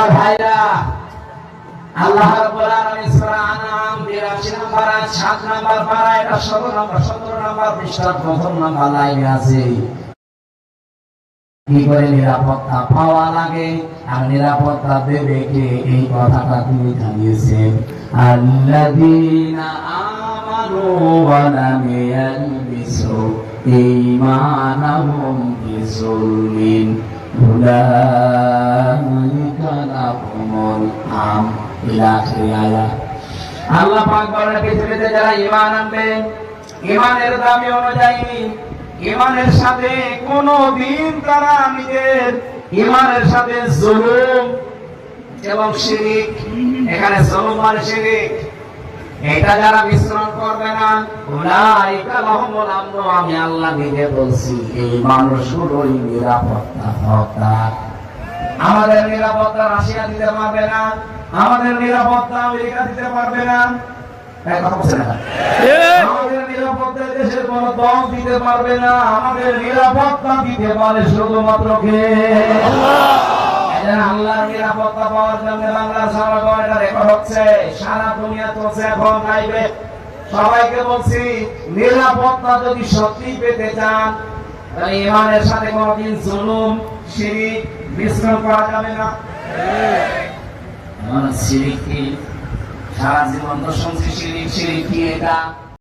আমার ভাইরা, আল্লাহ রাব্বুল আলামিন সূরা আনআম 82 নম্বর আয়াত 7 নম্বর পারা, এটা 17 নম্বর পৃষ্ঠার প্রথম নম্বর লাইনে আছে। কি করে নিরাপত্তা পাওয়া লাগে আর নিরাপত্তা দেবে কে, এই কথাটা তিনি জানিয়েছেন। আল্লাযীনা আমানু ওয়া লাম ইয়ালবিসু ঈমানাহুম বিযুলমিন উলাইকা লাহুমুল আমন। ইলা আখির আয়াত। আল্লাহ পাক বলেন, পৃথিবীতে যারা ঈমান আনবে, ঈমানের দাবি অনুযায়ী ঈমানের সাথে কোনদিন তারা নিজের ঈমানের সাথে জুলুম এবং শিরক, এখানে জুলুম আর শিরক, এটা যারা মিশ্রণ করবে না, উলাইকা লাহুমুল আমন, আমি আল্লাহ নিজে বলছি এই মানুষগুলোই নিরাপত্তা হকদার। আমাদের নিরাপত্তা রাশিয়া দিতে পারবে না, আমাদের নিরাপত্তা আমেরিকা দিতে পারবে না, আমাদের নিরাপত্তা দেশের কোন দল দিতে পারবে না, আমাদের নিরাপত্তা দিতে পারে শুধুমাত্র কে? আল্লাহর নিরাপত্তা পাওয়ার জন্য বাংলার সরকার এটা রেকর্ড হচ্ছে, সারা দুনিয়া চলছে এখন লাইভে। সবাইকে বলছি, নিরাপত্তা যদি সত্যি পেতে চান তাহলে ঈমানের সাথে কোনদিন জুলুম শিরক মিশ্রণ করা যাবে না। শিরক কি সারা জীবন তো শুনছি, শিরক কি এটা?